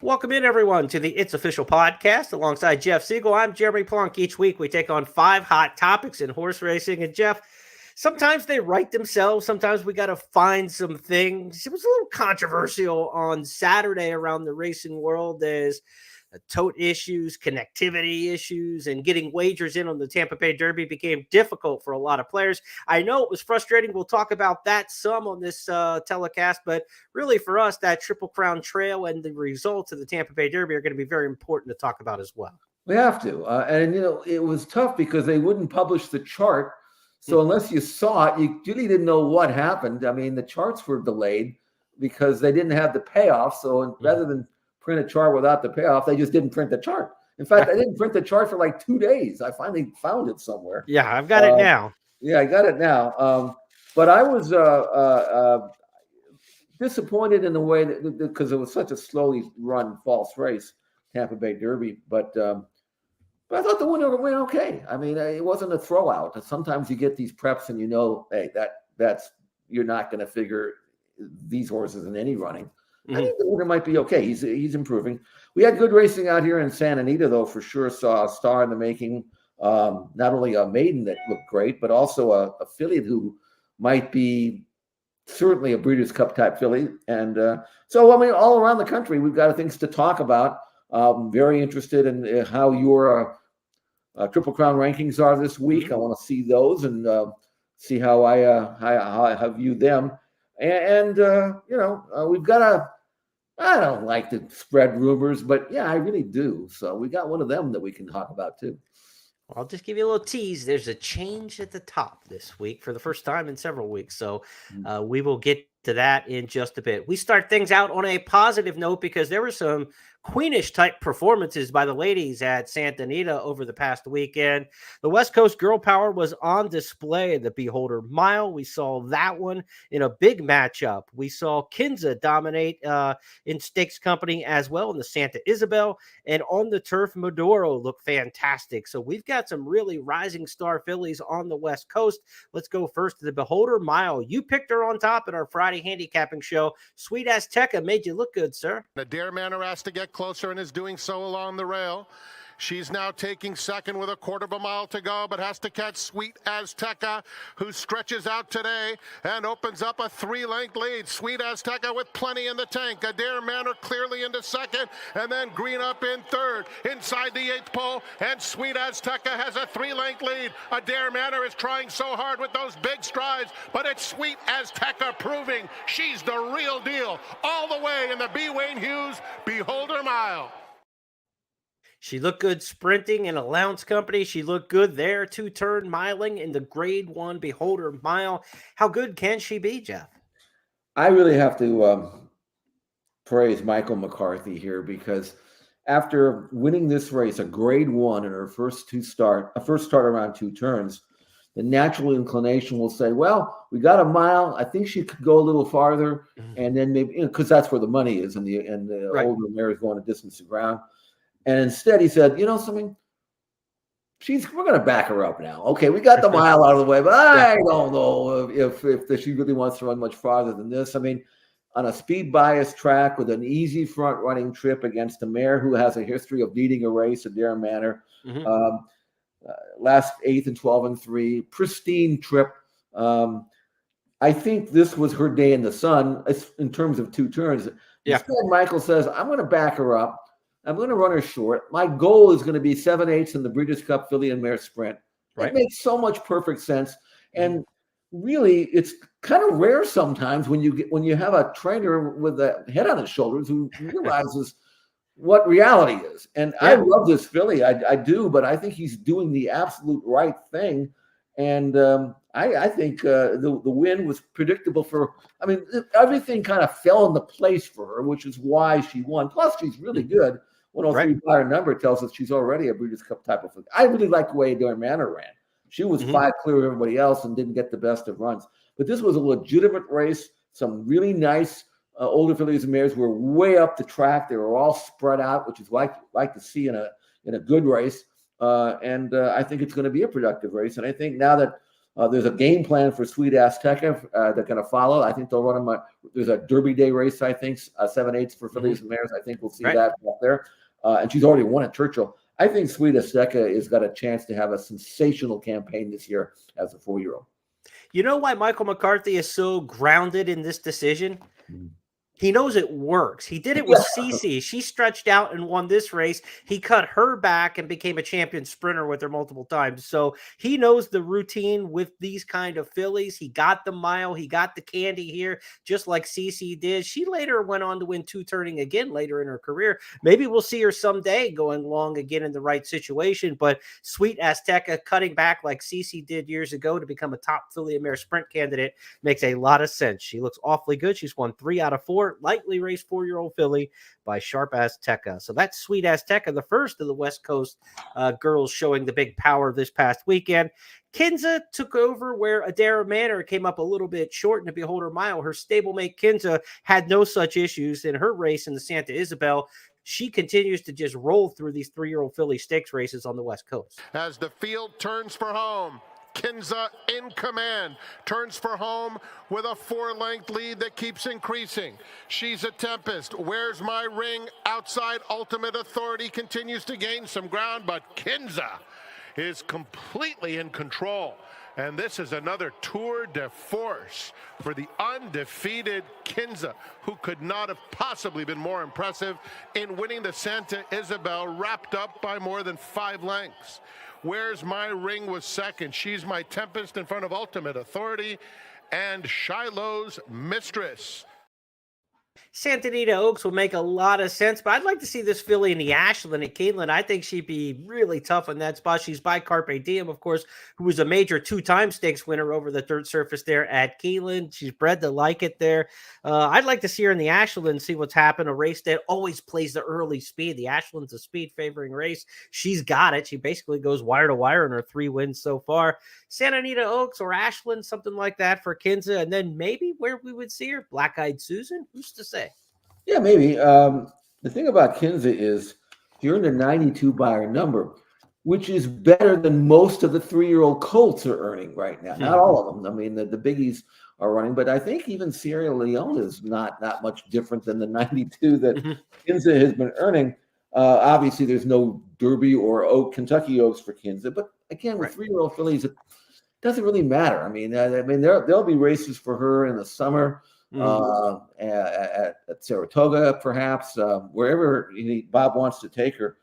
Welcome in, everyone, to the It's Official podcast. Alongside Jeff Siegel, I'm Jeremy Plonk. Each week, we take on 5 hot topics in horse racing. And Jeff, sometimes they write themselves. Sometimes we got to find some things. It was a little controversial on Saturday around the racing world as tote issues, connectivity issues, and getting wagers in on the Tampa Derby became difficult for a lot of players. I know it was frustrating. We'll talk about that some on this telecast, but really for us, that Triple Crown Trail and the results of the Tampa Derby are going to be very important to talk about as well. We have to. And, it was tough because they wouldn't publish the chart. So unless you saw it, you really didn't know what happened. I mean, the charts were delayed because they didn't have the payoff. So rather than print a chart without the payoff, they just didn't print the chart. In fact, I didn't print the chart for like 2 days. I finally found it somewhere. Yeah, I've got it now. Yeah, I got it now. But I was disappointed in the way that because it was such a slowly run false race, Tampa Derby. But I thought the winner went okay. I mean, it wasn't a throwout. Sometimes you get these preps and hey, that's you're not going to figure these horses in any running. I think the winner might be okay. He's improving. We had good racing out here in Santa Anita, though, for sure. Saw a star in the making. Not only a maiden that looked great, but also a filly who might be certainly a Breeders' Cup type filly. And so, I mean, all around the country, we've got things to talk about. I'm very interested in how your Triple Crown rankings are this week. I want to see those and see how I view them. And we've got I don't like to spread rumors, but yeah, I really do. So we got one of them that we can talk about too. Well, I'll just give you a little tease. There's a change at the top this week for the first time in several weeks. So we will get to that in just a bit. We start things out on a positive note because there were some Queenish type performances by the ladies at Santa Anita over the past weekend. The West Coast Girl Power was on display at the Beholder Mile. We saw that one in a big matchup. We saw Kinza dominate in Stakes Company as well in the Santa Isabel, and on the turf, Madoro looked fantastic. So we've got some really rising star fillies on the West Coast. Let's go first to the Beholder Mile. You picked her on top in our Friday handicapping show. Sweet As Tekk made you look good, sir. The Dare Manor has to get closer and is doing so along the rail. She's now taking second with a quarter of a mile to go, but has to catch Sweet As Tekk, who stretches out today and opens up a 3-length lead. Sweet As Tekk with plenty in the tank. Adair Manor clearly into second, and then Green Up in third. Inside the 8th pole, and Sweet As Tekk has a 3-length lead. Adair Manor is trying so hard with those big strides, but it's Sweet As Tekk proving she's the real deal all the way in the B. Wayne Hughes Beholder Mile. She looked good sprinting in Allowance Company. She looked good there, 2-turn miling in the Grade 1 Beholder Mile. How good can she be, Jeff? I really have to praise Michael McCarthy here because after winning this race, a Grade 1 in her first start around 2 turns, the natural inclination will say, well, we got a mile. I think she could go a little farther. And then maybe, because that's where the money is and the right. older mares going a distance of ground. And instead he said, something, we're going to back her up now. Okay, we got the mile out of the way, but I don't know if she really wants to run much farther than this. I mean, on a speed bias track with an easy front running trip against a mare who has a history of leading a race at Dare Manor, last 8th and 12 and 3, pristine trip. I think this was her day in the sun in terms of 2 turns. Instead, Michael says, I'm going to back her up. I'm going to run her short. My goal is going to be 7/8 in the Breeders' Cup Filly and Mare Sprint. Right. It makes so much perfect sense. And really, it's kind of rare sometimes when you have a trainer with a head on his shoulders who realizes what reality is. And I love this filly. I do, but I think he's doing the absolute right thing. And I think the win was predictable everything kind of fell into place for her, which is why she won. Plus, she's really good. 103 by her number tells us she's already a Breeders' Cup type of filly. I really like the way Adair Manor ran. She was 5 clear of everybody else and didn't get the best of runs. But this was a legitimate race. Some really nice older fillies and mares were way up the track. They were all spread out, which is like to see in a good race. And I think it's going to be a productive race. And I think now that There's a game plan for Sweet As Tekk they're going to follow. I think they'll run them. There's a Derby Day race, I think, 7/8 for fillies and mares. I think we'll see that up there. And she's already won at Churchill. I think Sweet As Tekk has got a chance to have a sensational campaign this year as a 4-year-old. You know why Michael McCarthy is so grounded in this decision? He knows it works. He did it with Cece. She stretched out and won this race. He cut her back and became a champion sprinter with her multiple times. So he knows the routine with these kind of fillies. He got the mile. He got the candy here, just like Cece did. She later went on to win 2 turning again later in her career. Maybe we'll see her someday going long again in the right situation. But Sweet As Tekk cutting back like Cece did years ago to become a top filly and mare sprint candidate makes a lot of sense. She looks awfully good. She's won 3 out of 4. Lightly raced 4-year-old filly by Sharp As Tekk. So that's Sweet As Tekk, the first of the West Coast girls showing the big power this past weekend. Kinza took over where Adara Manor came up a little bit short in the Beholder Mile. Her stablemate Kinza had no such issues in her race in the Santa Isabel. She continues to just roll through these 3-year-old filly stakes races on the West Coast. As the field turns for home, Kinza in command, turns for home with a 4-length lead that keeps increasing. She's a tempest. Where's My Ring? Outside Ultimate Authority continues to gain some ground, but Kinza is completely in control. And this is another tour de force for the undefeated Kinza, who could not have possibly been more impressive in winning the Santa Isabel, wrapped up by more than 5 lengths. Where's My Ring was second. She's My Tempest in front of Ultimate Authority and Shiloh's Mistress. Santa Anita Oaks will make a lot of sense, but I'd like to see this filly in the Ashland at Keeneland. I think she'd be really tough in that spot. She's by Carpe Diem, of course, who was a major 2-time stakes winner over the third surface there at Keeneland. She's bred to like it there. I'd like to see her in the Ashland and see what's happened. A race that always plays the early speed. The Ashland's a speed favoring race. She's got it. She basically goes wire to wire in her 3 wins so far. Santa Anita Oaks or Ashland, something like that for Kinza. And then maybe where we would see her, Black Eyed Susan. Who's to say? Yeah, maybe. The thing about Kinza is you're in the 92 buyer number, which is better than most of the 3-year-old colts are earning right now. Not all of them. I mean, the biggies are running, but I think even Sierra Leone is not much different than the 92 that Kinza has been earning. Obviously, there's no Derby or Kentucky Oaks for Kinza, but again, with 3-year-old fillies, it doesn't really matter. I mean, there'll be races for her in the summer. At Saratoga, perhaps, wherever Bob wants to take her.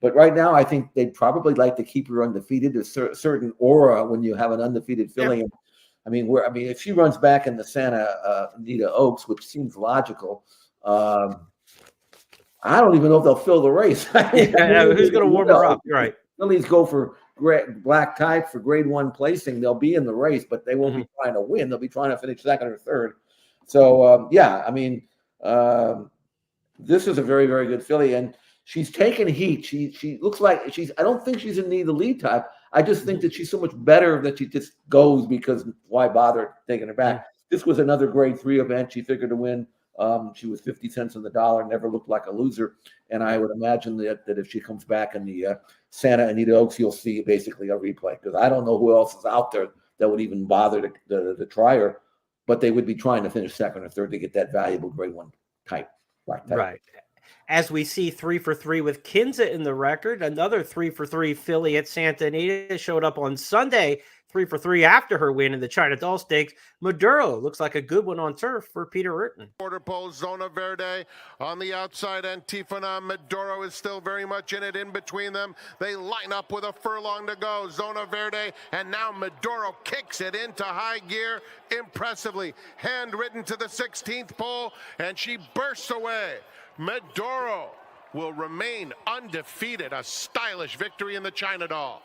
But right now, I think they'd probably like to keep her undefeated. There's a certain aura when you have an undefeated filly. Yeah. If she runs back in the Santa Anita Oaks, which seems logical, I don't even know if they'll fill the race. Who's going to warm her up? Right. Fillies go for black tie for grade 1 placing. They'll be in the race, but they won't be trying to win. They'll be trying to finish second or third. So, this is a very, very good filly, and she's taken heat. She looks like I don't think she's in the lead type. I just think that she's so much better that she just goes, because why bother taking her back? This was another grade 3 event. She figured to win. She was 50 cents on the dollar, never looked like a loser. And I would imagine that if she comes back in the Santa Anita Oaks, you'll see basically a replay, because I don't know who else is out there that would even bother to try her. But they would be trying to finish second or third to get that valuable grade 1 type. Right. As we see 3 for 3 with Kinza in the record, another 3 for 3 filly at Santa Anita showed up on Sunday, 3 for 3 after her win in the China Doll Stakes. Maduro looks like a good one on turf for Peter Urton. Quarter pole, Zona Verde on the outside. Antifona, Maduro is still very much in it in between them. They line up with a furlong to go. Zona Verde, and now Maduro kicks it into high gear impressively. Handwritten to the 16th pole, and she bursts away. Maduro will remain undefeated. A stylish victory in the China Doll.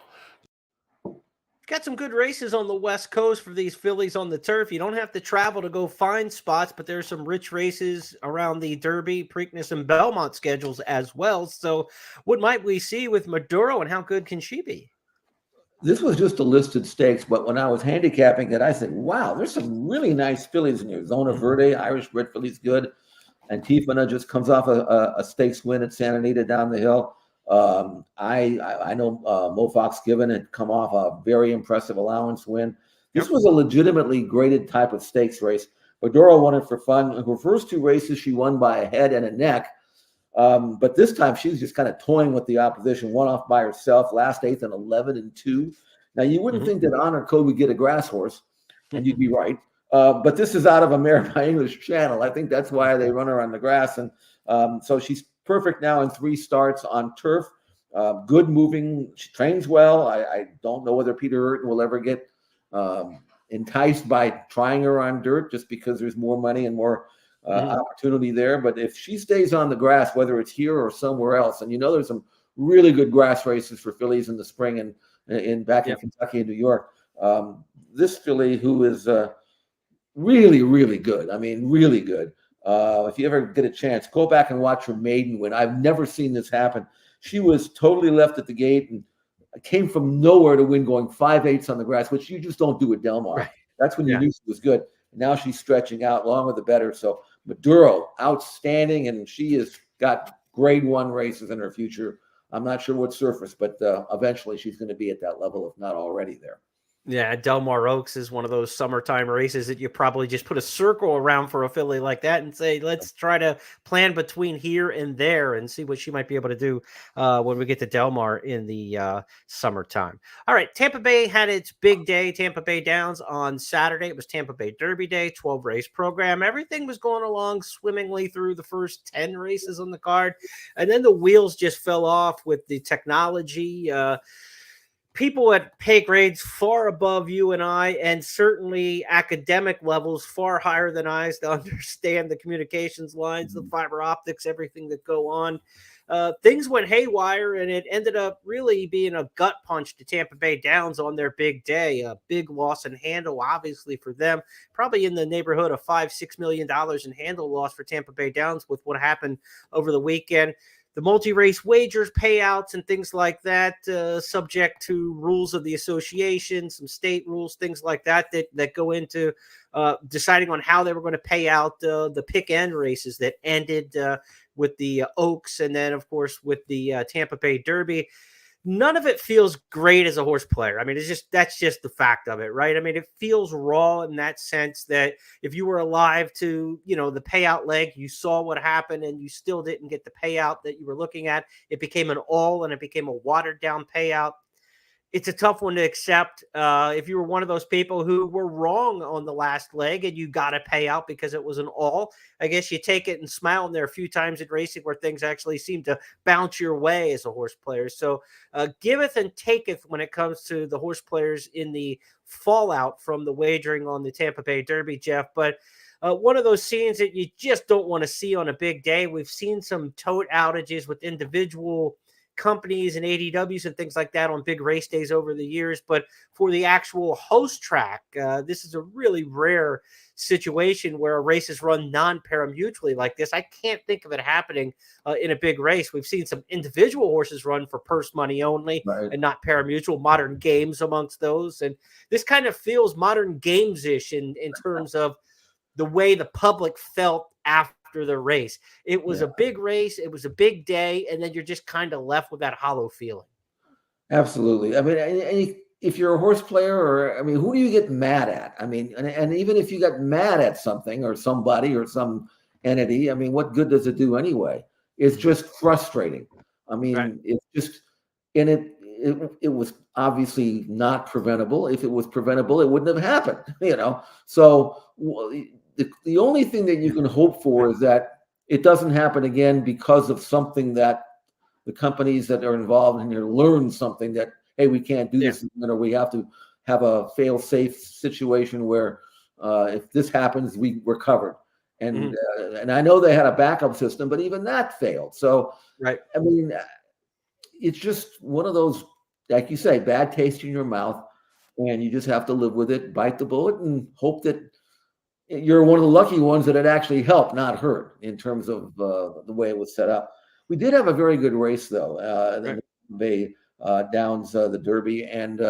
Got some good races on the West Coast for these fillies on the turf. You don't have to travel to go find spots, but there's some rich races around the Derby, Preakness, and Belmont schedules as well. So what might we see with Maduro, and how good can she be? This was just a listed stakes, but when I was handicapping it, I said, wow, there's some really nice fillies in here. Zona Verde, Irish bred filly's good. Antifona just comes off a stakes win at Santa Anita down the hill. I know Mo Fox Given had come off a very impressive allowance win. This was a legitimately graded type of stakes race. Madoro won it for fun. Her first 2 races, she won by a head and a neck. But this time she was just kind of toying with the opposition, one off by herself, last 8th and 11-2. Now, you wouldn't think that Honor Code would get a grass horse, and you'd be right. But this is out of a mare by English Channel. I think that's why they run her on the grass. And so she's perfect now in 3 starts on turf. Good moving. She trains well. I don't know whether Peter Urton will ever get enticed by trying her on dirt just because there's more money and more opportunity there. But if she stays on the grass, whether it's here or somewhere else, and there's some really good grass races for fillies in the spring and back in Kentucky and New York. This filly, who is really, really good. I mean, really good. If you ever get a chance, go back and watch her maiden win. I've never seen this happen. She was totally left at the gate and came from nowhere to win, going 5/8 on the grass, which you just don't do at Del Mar. Right. That's when you knew she was good. Now she's stretching out, longer the better. So Maduro, outstanding, and she has got grade 1 races in her future. I'm not sure what surface, but eventually she's going to be at that level, if not already there. Yeah, Del Mar Oaks is one of those summertime races that you probably just put a circle around for a filly like that and say, let's try to plan between here and there and see what she might be able to do when we get to Del Mar in the summertime. All right, Tampa Bay had its big day, Tampa Bay Downs on Saturday. It was Tampa Bay Derby Day, 12-race program. Everything was going along swimmingly through the first 10 races on the card. And then the wheels just fell off with the technology. People at pay grades far above you and I, and certainly academic levels far higher than ours to understand the communications lines, the fiber optics, everything that go on. Things went haywire, and it ended up really being a gut punch to Tampa Bay Downs on their big day. A big loss in handle, obviously, for them. Probably in the neighborhood of $5-6 million in handle loss for Tampa Bay Downs with what happened over the weekend. The multi-race wagers, payouts, and things like that, subject to rules of the association, some state rules, things like that go into deciding on how they were going to pay out the pick-end races that ended with the Oaks and then, of course, with the Tampa Bay Derby. None of it feels great as a horse player. I mean, that's just the fact of it, right? I mean, it feels raw in that sense that if you were alive to, the payout leg, you saw what happened and you still didn't get the payout that you were looking at. It became an all and it became a watered down payout. It's a tough one to accept. If you were one of those people who were wrong on the last leg and you got to pay out because it was an all, I guess you take it and smile. And there are a few times in racing where things actually seem to bounce your way as a horse player. So giveth and taketh when it comes to the horse players in the fallout from the wagering on the Tampa Bay Derby, Jeff. But one of those scenes that you just don't want to see on a big day. We've seen some tote outages with individual companies and ADWs and things like that on big race days over the years. But for the actual host track, this is a really rare situation where a race is run non-pari-mutually like this. I can't think of it happening in a big race. We've seen some individual horses run for purse money only and not pari-mutual, Modern Games amongst those. And this kind of feels Modern Games-ish in terms of the way the public felt after the race. It was a big race. It was a big day. And then you're just kind of left with that hollow feeling. Absolutely. I mean, if you're a horse player who do you get mad at? I mean, and even if you got mad at something or somebody or some entity, I mean, what good does it do anyway? It's just frustrating. I mean, it's just, and it was obviously not preventable. If it was preventable, it wouldn't have happened, So the only thing that you can hope for is that it doesn't happen again because of something that the companies that are involved in here learn something that, hey, we can't do this, or we have to have a fail-safe situation where if this happens, we're covered. And and I know they had a backup system, but even that failed. So, I mean, it's just one of those, like you say, bad taste in your mouth, and you just have to live with it, bite the bullet, and hope that you're one of the lucky ones that it actually helped, not hurt, in terms of the way it was set up. We did have a very good race, though, the Bay Downs, the Derby, and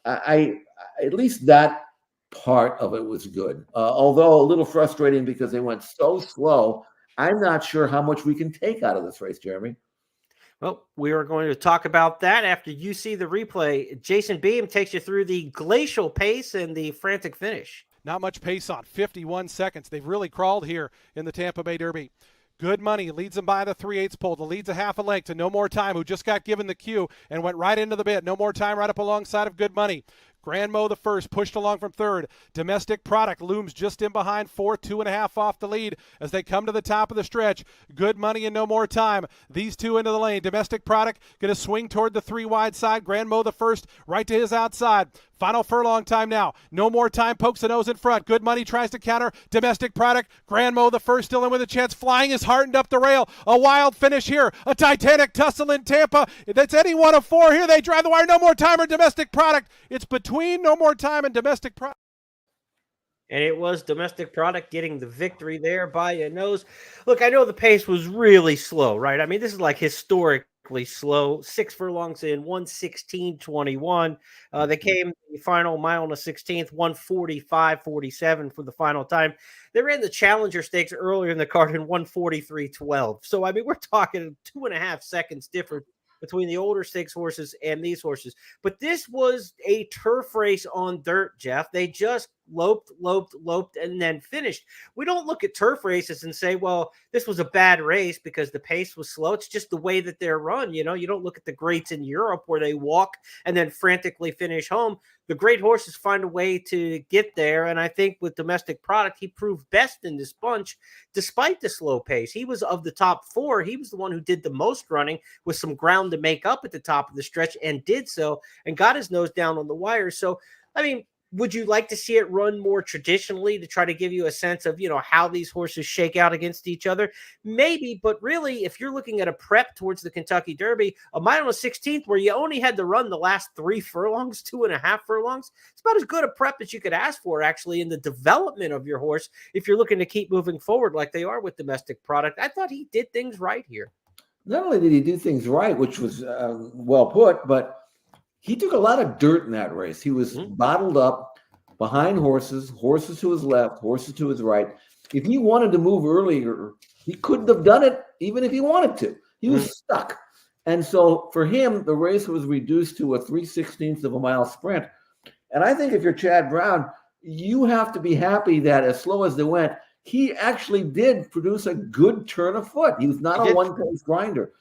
I at least that part of it was good. Although a little frustrating because they went so slow. I'm not sure how much we can take out of this race, Jeremy. Well, we are going to talk about that after you see the replay. Jason Beam takes you through the glacial pace and the frantic finish. Not much pace on 51 seconds. They've really crawled here in the Tampa Bay Derby. Good Money leads them by the 3/8 pole. The lead's a half a length to No More Time, who just got given the cue and went right into the bit. No More Time right up alongside of Good Money. Grand Mo the first, pushed along from third. Domestic Product looms just in behind fourth, 2.5 off the lead as they come to the top of the stretch. Good Money and No More Time. These two into the lane. Domestic Product going to swing toward the 3 wide side. Grand Mo the first, right to his outside. Final furlong time now. No More Time pokes the nose in front. Good Money tries to counter. Domestic Product. Grand Mo the first still in with a chance. Flying is heartened up the rail. A wild finish here. A titanic tussle in Tampa. That's any one of 4 here. They drive the wire. No More Time or Domestic Product. It's between No More Time and Domestic Product. And it was Domestic Product getting the victory there by a nose. Look, I know the pace was really slow, right? I mean, this is like historically slow. 6 furlongs in 1:16.21. They came the final mile on the 16th, 1:45.47 for the final time. They ran the Challenger Stakes earlier in the card in 1:43.12. So, I mean, we're talking 2.5 seconds difference between the older stakes horses and these horses. But this was a turf race on dirt, Jeff. They just loped, and then finished. We don't look at turf races and say, well, this was a bad race because the pace was slow. It's just the way that they're run. You know, you don't look at the greats in Europe where they walk and then frantically finish home. The great horses find a way to get there. And I think with Domestic Product, he proved best in this bunch, despite the slow pace. He was of the top 4. He was the one who did the most running with some ground to make up at the top of the stretch and did so and got his nose down on the wire. So, I mean, would you like to see it run more traditionally to try to give you a sense of, you know, how these horses shake out against each other? Maybe, but really, if you're looking at a prep towards the Kentucky Derby, a mile on the 16th where you only had to run the last 3 furlongs, 2.5 furlongs, it's about as good a prep as you could ask for, actually, in the development of your horse if you're looking to keep moving forward like they are with Domestic Product. I thought he did things right here. Not only did he do things right, which was well put, but he took a lot of dirt in that race. He was bottled up behind horses to his left, horses to his right. If he wanted to move earlier, he couldn't have done it even if he wanted to. He was stuck. And so for him, the race was reduced to a 3/16 of a mile sprint. And I think if you're Chad Brown, you have to be happy that as slow as they went, he actually did produce a good turn of foot. He was not a one-pace grinder.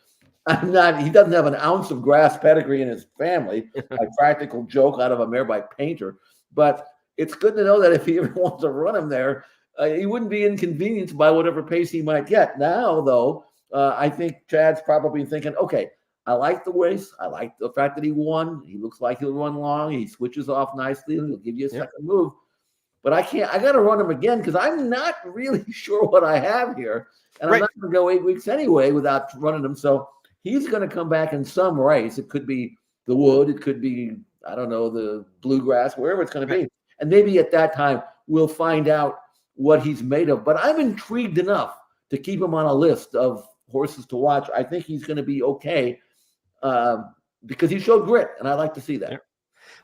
He doesn't have an ounce of grass pedigree in his family, a practical joke out of a mare by Painter. But it's good to know that if he ever wants to run him there, he wouldn't be inconvenienced by whatever pace he might get. Now, though, I think Chad's probably thinking, okay, I like the race. I like the fact that he won. He looks like he'll run long. He switches off nicely. He'll give you a second move. But I got to run him again because I'm not really sure what I have here. And I'm not going to go 8 weeks anyway without running him. So he's going to come back in some race. It could be the Wood. It could be, I don't know, the Bluegrass, wherever it's going to be. And maybe at that time, we'll find out what he's made of. But I'm intrigued enough to keep him on a list of horses to watch. I think he's going to be okay because he showed grit, and I like to see that. Yeah.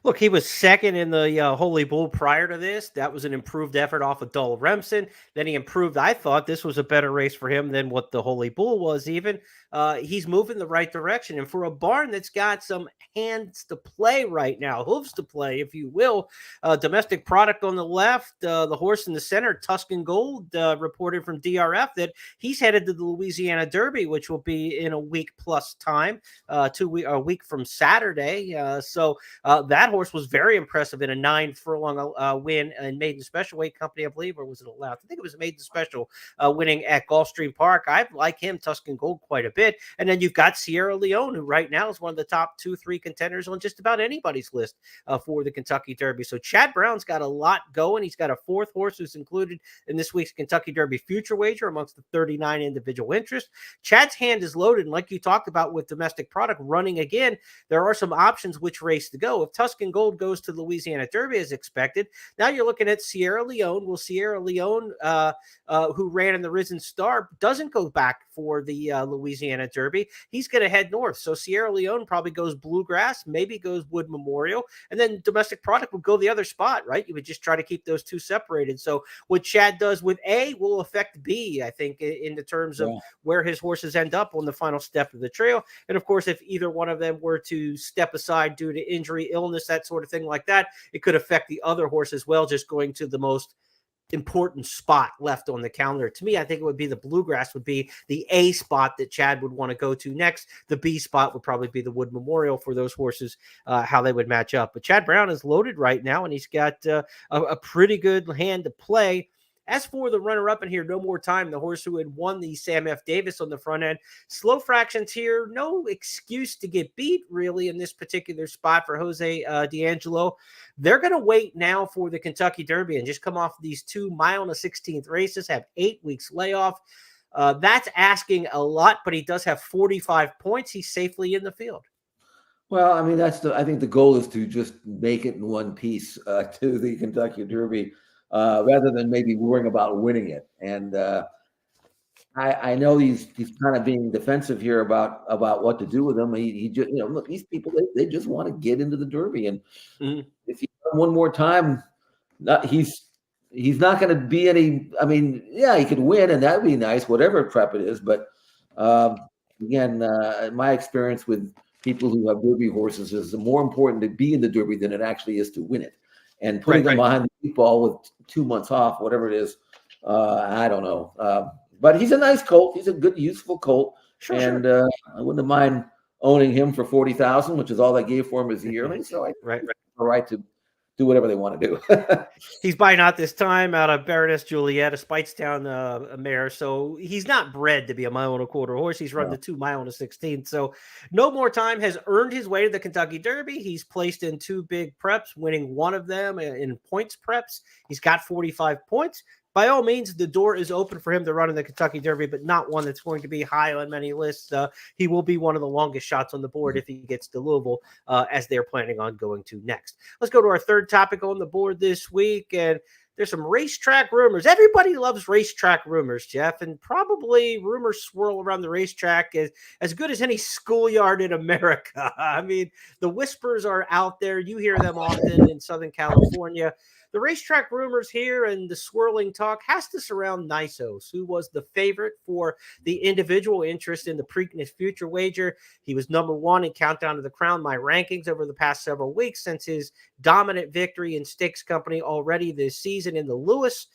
Look, he was second in the Holy Bull prior to this. That was an improved effort off of Dull Remsen. Then he improved. I thought this was a better race for him than what the Holy Bull was even. He's moving the right direction. And for a barn that's got some hands to play right now, hooves to play, if you will, Domestic Product on the left, the horse in the center, Tuscan Gold, reported from DRF that he's headed to the Louisiana Derby, which will be in a week plus time, a week from Saturday. So that horse was very impressive in a 9 furlong win in Maiden Special Weight Company, I believe, or was it allowed? I think it was Maiden Special, winning at Gulfstream Park. I like him, Tuscan Gold, quite a bit. And then you've got Sierra Leone, who right now is one of the top 2-3 contenders on just about anybody's list for the Kentucky Derby. So Chad Brown's got a lot going. He's got a 4th horse who's included in this week's Kentucky Derby future wager amongst the 39 individual interests. Chad's hand is loaded. And like you talked about with Domestic Product running again, there are some options which race to go. If Tuscan Gold goes to the Louisiana Derby as expected. Now you're looking at Sierra Leone. Well, Sierra Leone, who ran in the Risen Star, doesn't go back for the Louisiana Derby. He's going to head north. So Sierra Leone probably goes Bluegrass, maybe goes Wood Memorial, and then Domestic Product will go the other spot, right? You would just try to keep those two separated. So what Chad does with A will affect B, I think, in the terms of where his horses end up on the final step of the trail. And of course, if either one of them were to step aside due to injury, illness, that sort of thing like that, it could affect the other horse as well, just going to the most important spot left on the calendar. To me, I think it would be the Bluegrass would be the A spot that Chad would want to go to next. The B spot would probably be the Wood Memorial for those horses, how they would match up. But Chad Brown is loaded right now, and he's got a pretty good hand to play. As for the runner-up in here, No More Time, the horse who had won the Sam F. Davis on the front end. Slow fractions here. No excuse to get beat, really, in this particular spot for Jose D'Angelo. They're going to wait now for the Kentucky Derby and just come off these 2 mile and a 16th races, have 8 weeks layoff. That's asking a lot, but he does have 45 points. He's safely in the field. Well, I mean, I think the goal is to just make it in one piece to the Kentucky Derby. Rather than maybe worrying about winning it. And I know he's kind of being defensive here about what to do with them. He just, look, these people, they just want to get into the Derby. And if he one more time, he's not going to be any, I mean, yeah, he could win and that'd be nice, whatever prep it is. But again, my experience with people who have Derby horses is more important to be in the Derby than it actually is to win it. And putting them behind the ball with 2 months off, whatever it is, I don't know. But he's a nice colt. He's a good, useful colt. I wouldn't mind owning him for $40,000, which is all they gave for him as a yearling. So I have the right to do whatever they want to do. He's buying out this time out of Baroness Juliet, a Speightstown mare. So he's not bred to be a 1.25 mile horse. He's run the 2 mile and a 16th. So No More Time has earned his way to the Kentucky Derby. He's placed in 2 big preps, winning one of them in points preps. He's got 45 points. By all means, the door is open for him to run in the Kentucky Derby, but not one that's going to be high on many lists. He will be one of the longest shots on the board if he gets to Louisville, as they're planning on going to next. Let's go to our third topic on the board this week, and there's some racetrack rumors. Everybody loves racetrack rumors, Jeff, and probably rumors swirl around the racetrack as good as any schoolyard in America. I mean, the whispers are out there. You hear them often in Southern California. The racetrack rumors here and the swirling talk has to surround NYSOS, who was the favorite for the individual interest in the Preakness Future wager. He was number 1 in Countdown to the Crown, my rankings over the past several weeks since his dominant victory in Stakes Company already this season in the Lewis.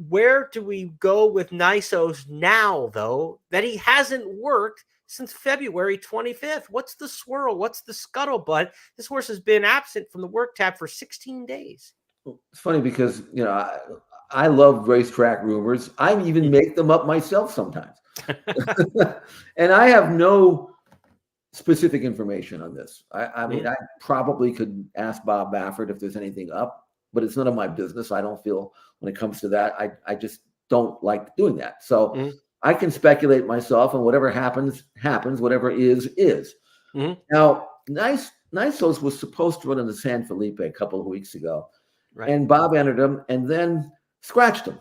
Where do we go with NYSOS now, though, that he hasn't worked since February 25th? What's the swirl? What's the scuttlebutt? This horse has been absent from the work tab for 16 days. It's funny because, I love racetrack rumors. I even make them up myself sometimes. And I have no specific information on this. I mean, I probably could ask Bob Baffert if there's anything up, but it's none of my business. I don't feel when it comes to that. I just don't like doing that. So I can speculate myself, and whatever happens, happens. Whatever is. Now, NYSOS was supposed to run in the San Felipe a couple of weeks ago. Right. And Bob entered him and then scratched him.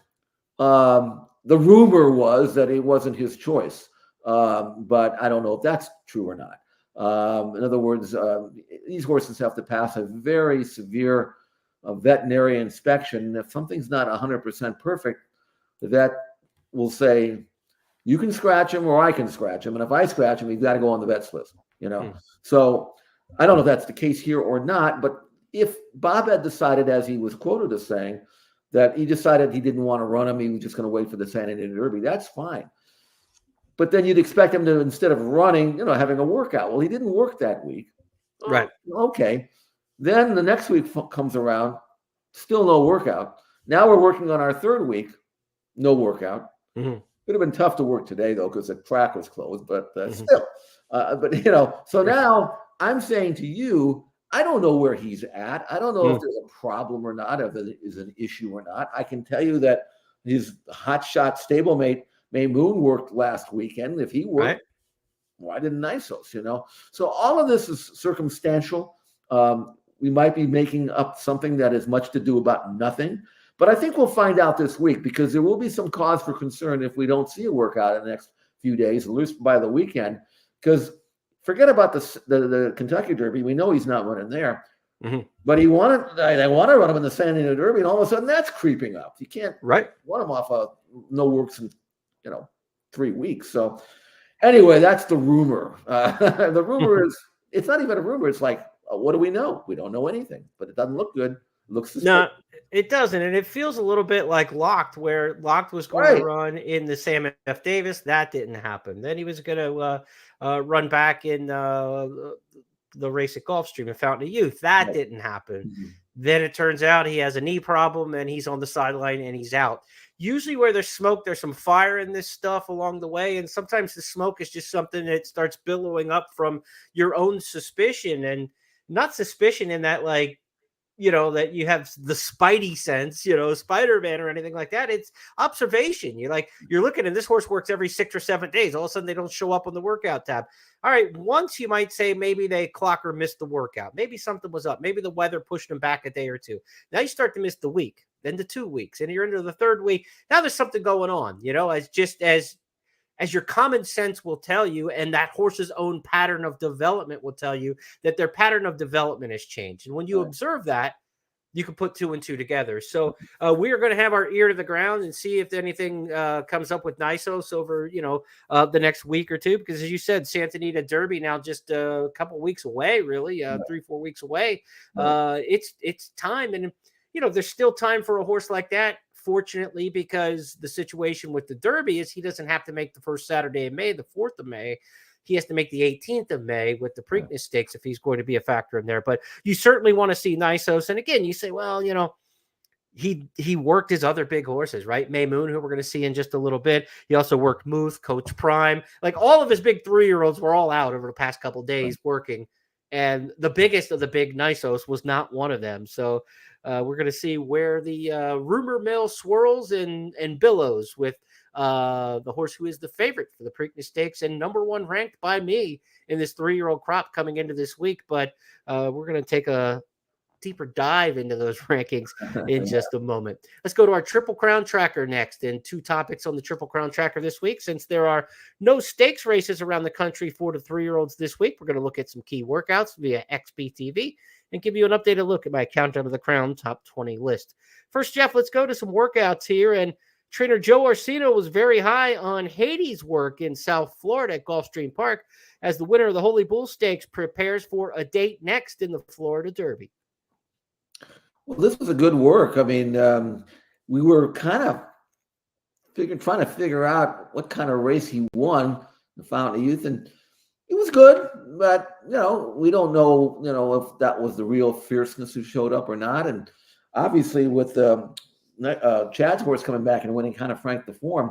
The rumor was that it wasn't his choice, but I don't know if that's true or not. In other words, these horses have to pass a very severe veterinary inspection. And if something's not 100% perfect, the vet will say, you can scratch him or I can scratch him. And if I scratch him, he's got to go on the vet's list. So I don't know if that's the case here or not, but if Bob had decided, as he was quoted as saying, that he decided he didn't want to run him, he was just going to wait for the San Antonio Derby, that's fine. But then you'd expect him to, instead of running, having a workout. Well, he didn't work that week. Right. Okay. Then the next week comes around, still no workout. Now we're working on our third week, no workout. Would have been tough to work today, though, because the track was closed, but still. So now I'm saying to you, I don't know where he's at. I don't know if there's a problem or not, if there is an issue or not. I can tell you that his hotshot stablemate, May Moon, worked last weekend. If he worked, why didn't NYSOS, So all of this is circumstantial. we might be making up something that is much to do about nothing. But I think we'll find out this week, because there will be some cause for concern if we don't see a workout in the next few days, at least by the weekend. Because forget about the Kentucky Derby. We know he's not running there. Mm-hmm. But they want to run him in the San Diego Derby, and all of a sudden that's creeping up. You can't run him off of no works in 3 weeks. So anyway, that's the rumor. The rumor is, it's not even a rumor. It's like, what do we know? We don't know anything, but it doesn't look good. It looks suspicious. No, it doesn't. And it feels a little bit like Locked, where Locked was going to run in the Sam F. Davis. That didn't happen. Then he was going to run back in the race at Gulfstream and Fountain of Youth. That didn't happen. Mm-hmm. Then it turns out he has a knee problem and he's on the sideline and he's out. Usually where there's smoke, there's some fire in this stuff along the way. And sometimes the smoke is just something that starts billowing up from your own suspicion, and not suspicion in that, like, that you have the spidey sense, Spider-Man or anything like that. It's observation. You're looking, and this horse works every 6 or 7 days. All of a sudden they don't show up on the workout tab. All right. Once you might say maybe they clock or missed the workout. Maybe something was up. Maybe the weather pushed them back a day or two. Now you start to miss the week, then the 2 weeks, and you're into the 3rd week. Now there's something going on, as your common sense will tell you, and that horse's own pattern of development will tell you that their pattern of development has changed. And when you observe that, you can put 2 and 2 together. So we are going to have our ear to the ground and see if anything comes up with NYSOS over, the next week or two, because as you said, Santa Anita Derby now just a couple weeks away, really, 3-4 weeks away. It's time. And, there's still time for a horse like that. Fortunately, because the situation with the Derby is he doesn't have to make the first Saturday of May, the 4th of May. He has to make the 18th of May with the Preakness Stakes if he's going to be a factor in there. But you certainly want to see NYSOS. And again, you say, well, he worked his other big horses, right? May Moon, who we're going to see in just a little bit. He also worked Muth, Coach Prime. Like, all of his big 3-year-olds were all out over the past couple of days working. And the biggest of the big NYSOS was not one of them. So we're going to see where the rumor mill swirls and billows with the horse who is the favorite for the Preakness Stakes and number 1 ranked by me in this 3-year-old crop coming into this week. But we're going to take a deeper dive into those rankings in just a moment. Let's go to our Triple Crown tracker next, and 2 topics on the Triple Crown tracker this week. Since there are no stakes races around the country for the 3-year-olds this week, we're going to look at some key workouts via XBTV and give you an updated look at my Countdown of the Crown top 20 list. First, Jeff, let's go to some workouts here. And trainer Joe Orsino was very high on Hades' work in South Florida at Gulfstream Park as the winner of the Holy Bull Stakes prepares for a date next in the Florida Derby. Well, this was a good work. I mean, we were kind of trying to figure out what kind of race he won, the Fountain of Youth, and it was good. But, we don't know, if that was the real fierceness who showed up or not. And obviously with Chad's horse coming back and winning kind of Frank the Form,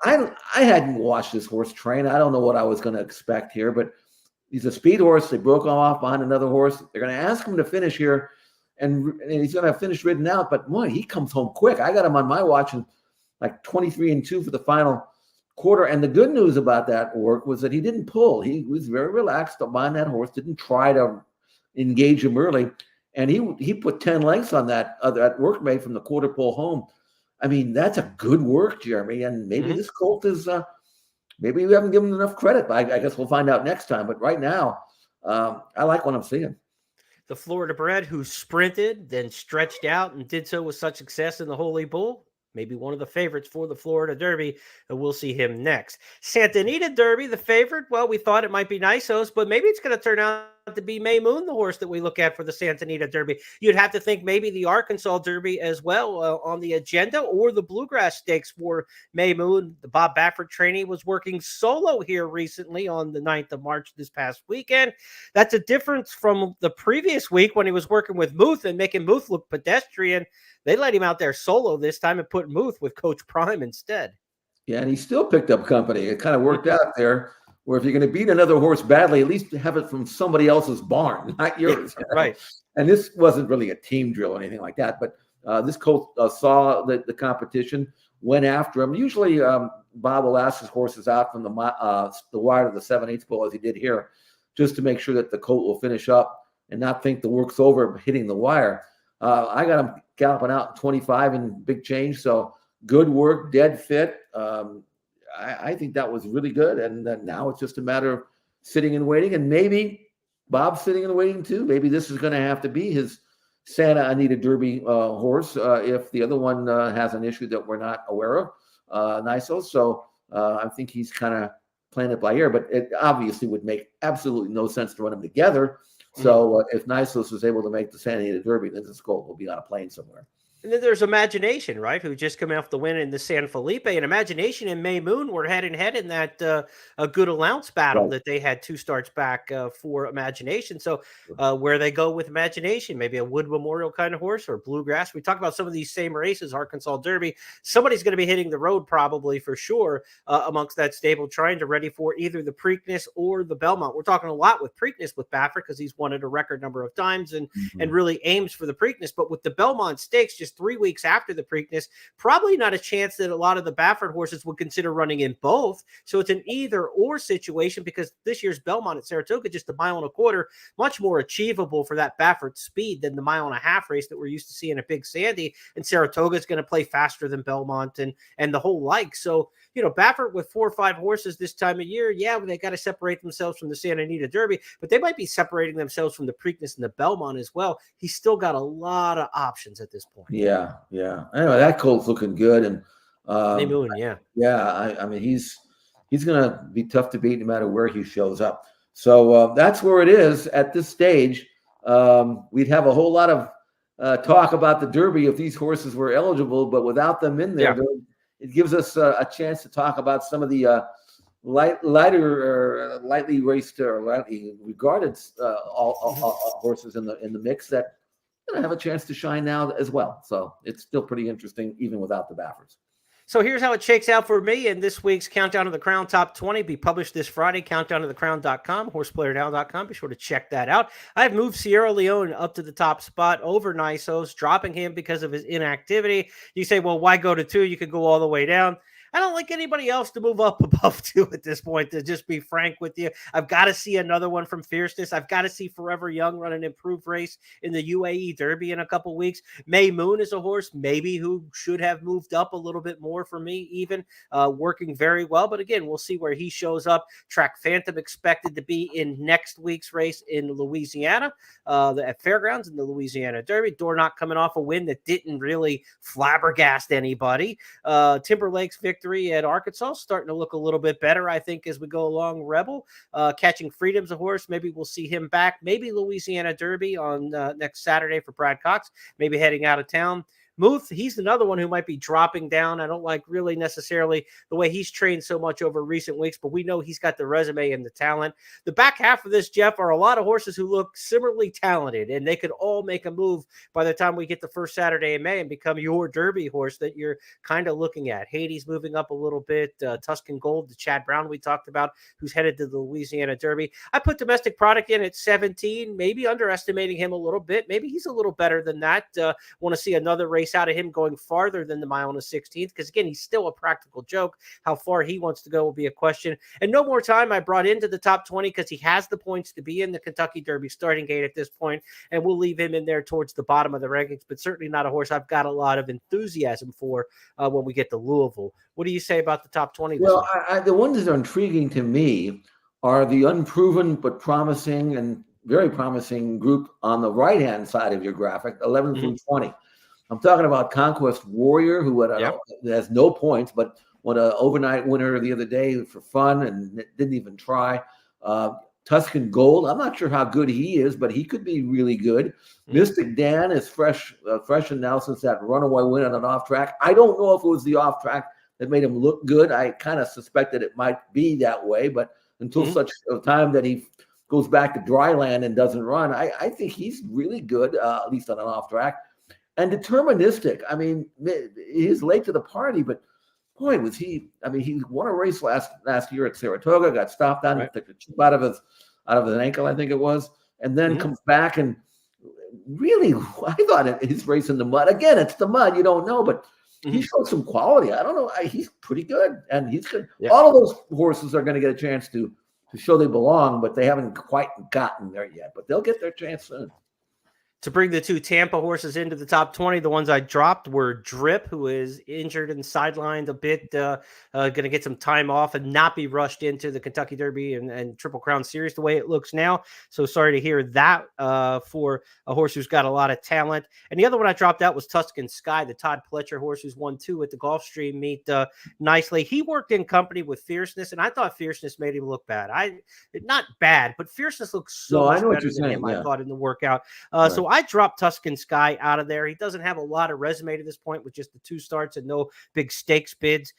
I hadn't watched this horse train. I don't know what I was going to expect here, but he's a speed horse. They broke him off behind another horse. They're going to ask him to finish here. And he's going to finish ridden out, but boy, he comes home quick. I got him on my watch and like 23 and 2 for the final quarter. And the good news about that work was that he didn't pull. He was very relaxed behind that horse, didn't try to engage him early. And he put 10 lengths on that work made from the quarter pole home. I mean, that's a good work, Jeremy. And maybe this colt is, maybe we haven't given him enough credit. I guess we'll find out next time. But right now, I like what I'm seeing. The Florida bred who sprinted, then stretched out and did so with such success in the Holy Bull. Maybe one of the favorites for the Florida Derby, and we'll see him next. Santa Anita Derby, the favorite. Well, we thought it might be NYSOS, but maybe it's going to turn out to be May Moon, the horse that we look at for the Santa Anita Derby. You'd have to think maybe the Arkansas Derby as well on the agenda, or the Bluegrass Stakes for May Moon. The Bob Baffert trainee was working solo here recently on the 9th of March this past weekend. That's a difference from the previous week when he was working with Muth and making Muth look pedestrian. They let him out there solo this time and put Muth with Coach Prime instead. Yeah, and he still picked up company. It kind of worked out there, where if you're going to beat another horse badly, at least have it from somebody else's barn, not yours. Yeah, right. And this wasn't really a team drill or anything like that, but this colt saw the competition, went after him. Usually Bob will ask his horses out from the wide of the 7/8 pole, as he did here, just to make sure that the colt will finish up and not think the work's over hitting the wire. I got him galloping out 25 and big change. So good work, dead fit. I think that was really good. And now it's just a matter of sitting and waiting. And maybe Bob's sitting and waiting too. Maybe this is going to have to be his Santa Anita Derby horse if the other one has an issue that we're not aware of, NYSOS. So I think he's kind of playing it by ear, but it obviously would make absolutely no sense to run them together. So if NYSOS is able to make the Santa Anita Derby, then this goal will be on a plane somewhere. And then there's Imagination, right, who just came off the win in the San Felipe. And Imagination and May Moon were head and head in that a good allowance battle that they had 2 starts back for Imagination. So where they go with Imagination, maybe a Wood Memorial kind of horse or Bluegrass. We talked about some of these same races, Arkansas Derby. Somebody's going to be hitting the road probably for sure amongst that stable, trying to ready for either the Preakness or the Belmont. We're talking a lot with Preakness with Baffert because he's won it a record number of times and really aims for the Preakness. But with the Belmont Stakes, just 3 weeks after the Preakness, probably not a chance that a lot of the Baffert horses would consider running in both. So it's an either or situation because this year's Belmont at Saratoga, just a 1.25 miles, much more achievable for that Baffert speed than the 1.5 mile race that we're used to seeing at Big Sandy. And Saratoga is going to play faster than Belmont and the whole like. So, Baffert with 4 or 5 horses this time of year, they got to separate themselves from the Santa Anita Derby, but they might be separating themselves from the Preakness and the Belmont as well. He's still got a lot of options at this point. Yeah. Anyway, that colt's looking good, and I mean he's going to be tough to beat no matter where he shows up. So that's where it is at this stage. We'd have a whole lot of talk about the Derby if these horses were eligible, but without them in there, it gives us a chance to talk about some of the lightly raced or lightly regarded horses in the mix that have a chance to shine now as well. So it's still pretty interesting even without the Bafferts. So here's how it shakes out for me in this week's Countdown of the Crown Top 20. Be published this Friday, countdownofthecrown.com, horseplayernow.com. Be sure to check that out. I've moved Sierra Leone up to the top spot over NYSOS, dropping him because of his inactivity. You say, well, why go to 2? You could go all the way down. I don't like anybody else to move up above 2 at this point, to just be frank with you. I've got to see another one from Fierceness. I've got to see Forever Young run an improved race in the UAE Derby in a couple weeks. May Moon is a horse maybe who should have moved up a little bit more for me, even working very well. But again, we'll see where he shows up. Track Phantom expected to be in next week's race in Louisiana at Fairgrounds in the Louisiana Derby. Dornoch coming off a win that didn't really flabbergast anybody. Timberlake's victory at Arkansas starting to look a little bit better, I think, as we go along. Rebel Catching Freedom's a horse. Maybe we'll see him back. Maybe Louisiana Derby on next Saturday for Brad Cox, maybe heading out of town. Muth, he's another one who might be dropping down. I don't like really necessarily the way he's trained so much over recent weeks, but we know he's got the resume and the talent. The back half of this, Jeff, are a lot of horses who look similarly talented, and they could all make a move by the time we get the first Saturday in May and become your Derby horse that you're kind of looking at. Hades moving up a little bit. Tuscan Gold, the Chad Brown we talked about, who's headed to the Louisiana Derby. I put Domestic Product in at 17, maybe underestimating him a little bit. Maybe he's a little better than that. Want to see another race out of him going farther than the 1 16th, because again, he's still a practical joke. How far he wants to go will be a question. And No More Time I brought into the top 20 because he has the points to be in the Kentucky Derby starting gate at this point, and we'll leave him in there towards the bottom of the rankings, but certainly not a horse I've got a lot of enthusiasm for when we get to Louisville. What do you say about the top 20? Well, the ones that are intriguing to me are the unproven but promising and very promising group on the right-hand side of your graphic, 11 through 20. I'm talking about Conquest Warrior, who has no points, but won an overnight winner the other day for fun and didn't even try. Tuscan Gold, I'm not sure how good he is, but he could be really good. Mystic Dan is fresh and now since that runaway win on an off track. I don't know if it was the off track that made him look good. I kind of suspected it might be that way, but until such a time that he goes back to dry land and doesn't run, I think he's really good, at least on an off track. And Deterministic, I mean, he's late to the party, but boy, was he! I mean, he won a race last year at Saratoga, got stopped on, took a chip out of his ankle, I think it was, and then comes back and really, I thought his race in the mud. Again, it's the mud, you don't know, but he showed some quality. I don't know, he's pretty good, and he's good. Yeah. All of those horses are going to get a chance to to show they belong, but they haven't quite gotten there yet. But they'll get their chance soon. To bring the two Tampa horses into the top 20, the ones I dropped were Drip, who is injured and sidelined a bit, going to get some time off and not be rushed into the Kentucky Derby and Triple Crown Series the way it looks now. So sorry to hear that for a horse who's got a lot of talent. And the other one I dropped out was Tuscan Sky, the Todd Pletcher horse who's won 2 at the Gulfstream meet nicely. He worked in company with Fierceness, and I thought Fierceness made him look bad. Not bad, but Fierceness looks so much better than him, I thought, in the workout. So I dropped Tuscan Sky out of there. He doesn't have a lot of resume to this point with just the 2 starts and no big stakes bids.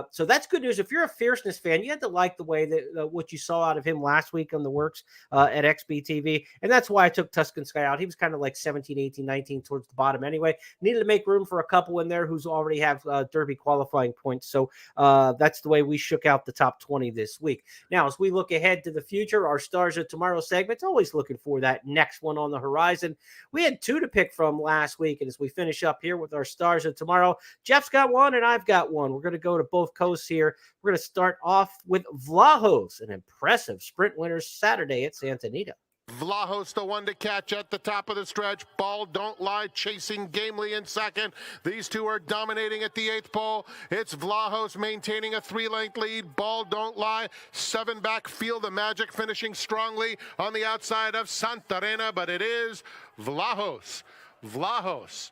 So that's good news. If you're a Fierceness fan, you had to like the way that what you saw out of him last week on the works at XBTV. And that's why I took Tuscan Sky out. He was kind of like 17, 18, 19 towards the bottom anyway. Needed to make room for a couple in there who's already have Derby qualifying points. So that's the way we shook out the top 20 this week. Now, as we look ahead to the future, our Stars of Tomorrow segment's always looking for that next one on the horizon. We had 2 to pick from last week. And as we finish up here with our Stars of Tomorrow, Jeff's got one and I've got one. We're going to go to both coasts here. We're going to start off with Vlahos, an impressive sprint winner Saturday at Santa Anita. Vlahos, the one to catch at the top of the stretch. Ball Don't Lie chasing gamely in second. These two are dominating at the 8th pole. It's Vlahos maintaining a 3-length lead. Ball Don't Lie 7 back. Feel the Magic finishing strongly on the outside of Santarena, but it is Vlahos. Vlahos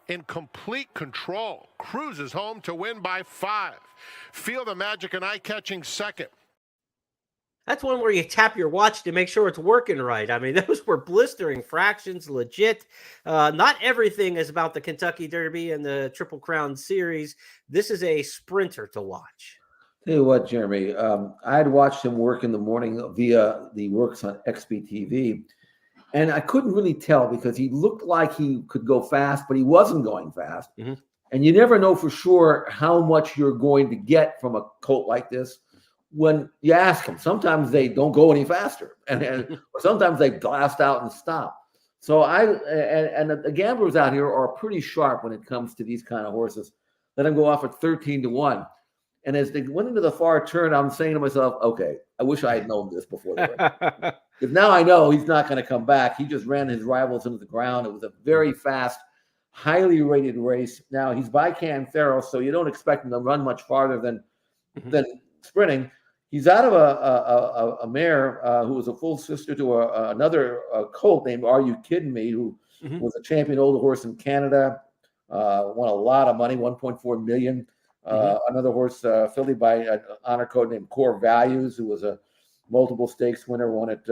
in complete control. Cruises home to win by 5. Feel the Magic and eye-catching second. That's one where you tap your watch to make sure it's working right. I mean, those were blistering fractions, legit. Not everything is about the Kentucky Derby and the Triple Crown Series. This is a sprinter to watch. Tell you what, Jeremy, I had watched him work in the morning via the works on XBTV, and I couldn't really tell because he looked like he could go fast, but he wasn't going fast. Mm-hmm. And you never know for sure how much you're going to get from a colt like this when you ask them. Sometimes they don't go any faster, and sometimes they blast out and stop. So and the gamblers out here are pretty sharp when it comes to these kind of horses. Let them go off at 13-1. And as they went into the far turn, I'm saying to myself, okay, I wish I had known this before. Because now I know he's not going to come back. He just ran his rivals into the ground. It was a very fast, highly rated race. Now he's by Canthero, so you don't expect him to run much farther than sprinting. He's out of a mare who was a full sister to another colt named Are You Kidding Me, who was a champion older horse in Canada, won a lot of money, $1.4 million. Another horse, filly by an honor code named Core Values, who was a multiple stakes winner, won at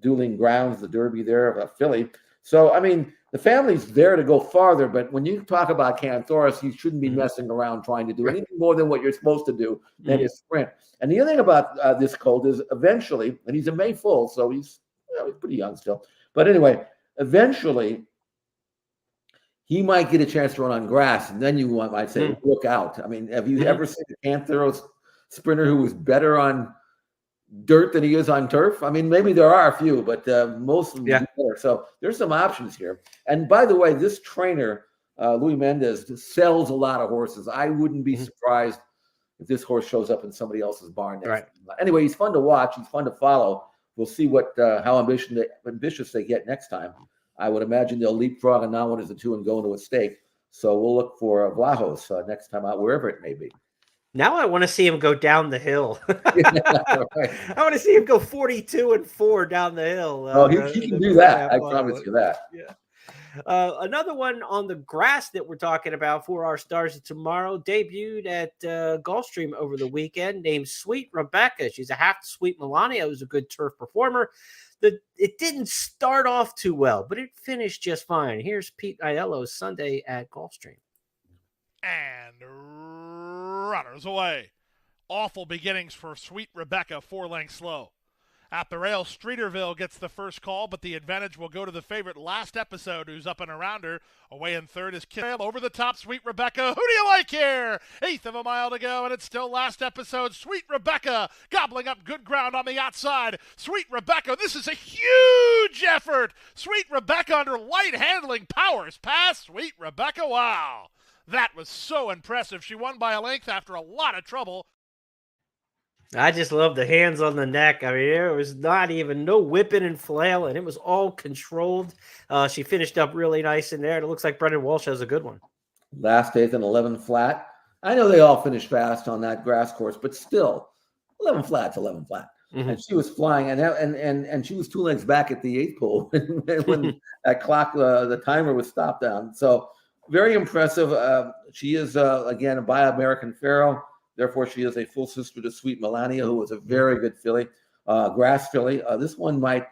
Dueling Grounds, the Derby there of a filly. So, I mean, the family's there to go farther, but when you talk about Canthoris, he shouldn't be messing around trying to do anything more than what you're supposed to do, that is sprint. And the other thing about this colt is eventually, and he's a May full, so he's pretty young still. But anyway, eventually, he might get a chance to run on grass, and then you might say, look out. I mean, have you ever seen a Cantheros sprinter who was better on dirt than he is on turf? I mean, maybe there are a few, but most of them are better. So there's some options here. And by the way, this trainer, Louis Mendez, sells a lot of horses. I wouldn't be surprised if this horse shows up in somebody else's barn next time. Anyway, he's fun to watch. He's fun to follow. We'll see how ambitious they get next time. I would imagine they'll leapfrog a non-one as a 2 and go into a stake. So we'll look for Vlahos next time out, wherever it may be. Now I want to see him go down the hill. I want to see him go 42-4 down the hill. He can do that. I promise you that. Yeah. Another one on the grass that we're talking about for our Stars of Tomorrow debuted at Gulfstream over the weekend, named Sweet Rebecca. She's a half Sweet Melania, who's a good turf performer. It didn't start off too well, but it finished just fine. Here's Pete Aiello Sunday at Gulfstream. And runners away. Awful beginnings for Sweet Rebecca, 4 lengths slow. At the rail, Streeterville gets the first call, but the advantage will go to the favorite last episode, who's up and around her. Away in third is Kinza. Over the top, Sweet Rebecca. Who do you like here? 1/8 of a mile to go, and it's still last episode. Sweet Rebecca gobbling up good ground on the outside. Sweet Rebecca, this is a huge effort. Sweet Rebecca under light handling powers past Sweet Rebecca. Wow. That was so impressive. She won by a length after a lot of trouble. I just love the hands on the neck. I mean, there was not even no whipping and flail, and it was all controlled. She finished up really nice in there, and it looks like Brendan Walsh has a good one. Last day's an 11 flat. I know they all finished fast on that grass course, but still, 11 flat's 11 flat. Mm-hmm. And she was flying, and she was 2 legs back at the 8th hole when that clock, the timer was stopped down. So very impressive. She is again a Buy American Pharaoh. Therefore, she is a full sister to Sweet Melania, who was a very good filly, grass filly. This one might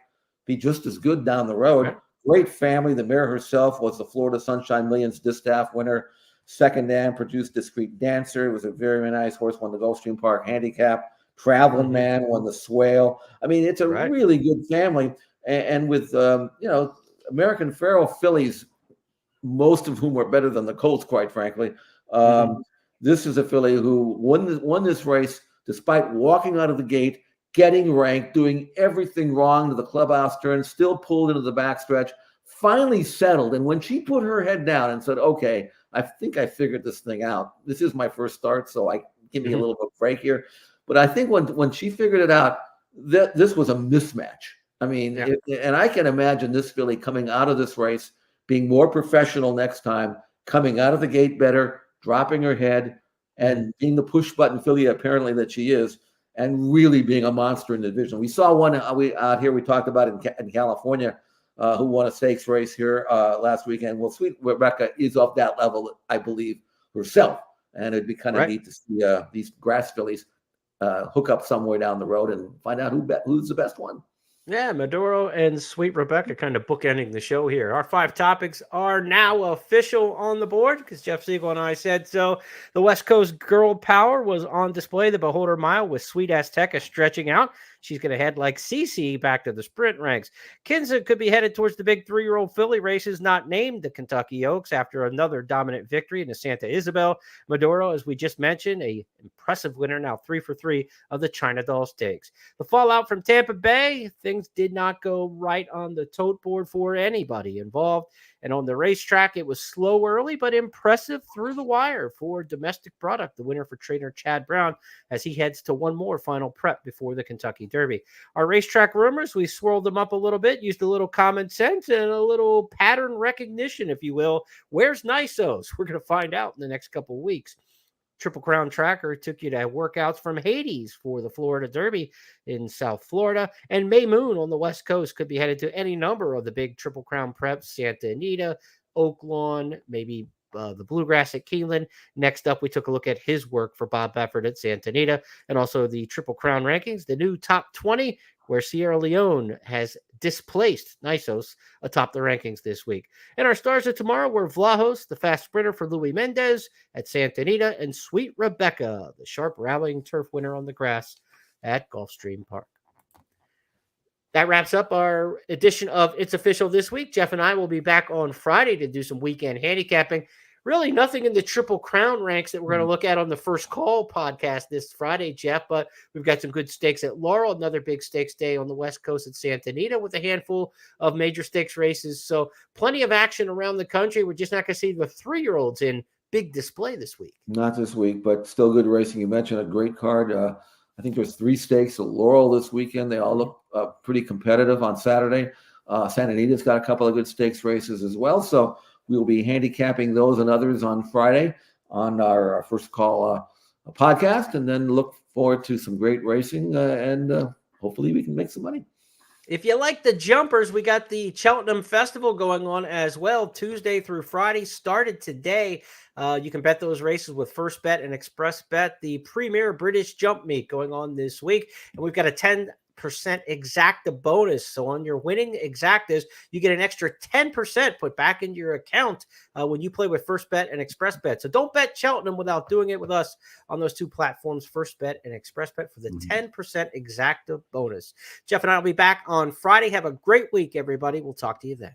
be just as good down the road. Right. Great family. The mare herself was the Florida Sunshine Millions Distaff winner. Second dam produced Discreet Dancer. It was a very nice horse. Won the Gulfstream Park Handicap. Traveling Man won the Swale. I mean, it's a really good family. And with American Pharaoh fillies, most of whom were better than the Colts, quite frankly. This is a filly who won this race despite walking out of the gate, getting ranked, doing everything wrong to the clubhouse turn, still pulled into the backstretch, finally settled. And when she put her head down and said, okay, I think I figured this thing out. This is my first start, so give me a little bit of break here. But I think when she figured it out, this was a mismatch. I mean, and I can imagine this filly coming out of this race, being more professional next time, coming out of the gate better, dropping her head, and being the push button filly apparently that she is, and really being a monster in the division. We saw one out here we talked about in California, who won a stakes race here last weekend. Well, Sweet Rebecca is of that level, I believe, herself, and it'd be kind of neat to see these grass fillies hook up somewhere down the road and find out who's the best one. Yeah, Madoro and Sweet Rebecca kind of bookending the show here. Our 5 topics are now official on the board because Jeff Siegel and I said so. The West Coast Girl Power was on display. The Beholder Mile with Sweet As Tekk stretching out. She's going to head like Cece back to the sprint ranks. Kinza could be headed towards the big 3-year-old filly races not named the Kentucky Oaks after another dominant victory in the Santa Isabel. Madoro, as we just mentioned, a impressive winner, now 3 for 3 of the China Doll Stakes. The fallout from Tampa Bay, things did not go right on the tote board for anybody involved. And on the racetrack, it was slow early, but impressive through the wire for Domestic Product, the winner for trainer Chad Brown, as he heads to one more final prep before the Kentucky Derby. Our racetrack rumors, we swirled them up a little bit, used a little common sense and a little pattern recognition, if you will. Where's NYSOS? We're going to find out in the next couple of weeks. Triple Crown Tracker took you to workouts from Hades for the Florida Derby in South Florida. And May Moon on the West Coast could be headed to any number of the big Triple Crown preps, Santa Anita, Oaklawn, maybe the Bluegrass at Keeneland. Next up, we took a look at his work for Bob Baffert at Santa Anita, and also the Triple Crown rankings, the new top 20, where Sierra Leone has displaced NYSOS atop the rankings this week. And our stars of tomorrow were Vlahos, the fast sprinter for Louis Mendez at Santa Anita, and Sweet Rebecca, the sharp rallying turf winner on the grass at Gulfstream Park. That wraps up our edition of It's Official this week. Jeff and I will be back on Friday to do some weekend handicapping. Really nothing in the Triple Crown ranks that we're going to look at on the First Call podcast this Friday, Jeff, but we've got some good stakes at Laurel, another big stakes day on the West Coast at Santa Anita with a handful of major stakes races. So plenty of action around the country. We're just not going to see the 3-year-olds in big display this week. Not this week, but still good racing. You mentioned a great card. I think there's 3 stakes at Laurel this weekend. They all look pretty competitive on Saturday. Santa Anita's got a couple of good stakes races as well. So we'll be handicapping those and others on Friday on our First Call podcast, and then look forward to some great racing and hopefully we can make some money. If you like the jumpers, we got the Cheltenham Festival going on as well, Tuesday through Friday, started today. You can bet those races with First Bet and Express Bet, the premier British jump meet going on this week. And we've got a 10% exacta bonus. So on your winning exactas, you get an extra 10% put back into your account when you play with First Bet and Express Bet. So don't bet Cheltenham without doing it with us on those 2 platforms, First Bet and Express Bet, for the 10% exacta bonus. Jeff and I will be back on Friday. Have a great week, everybody. We'll talk to you then.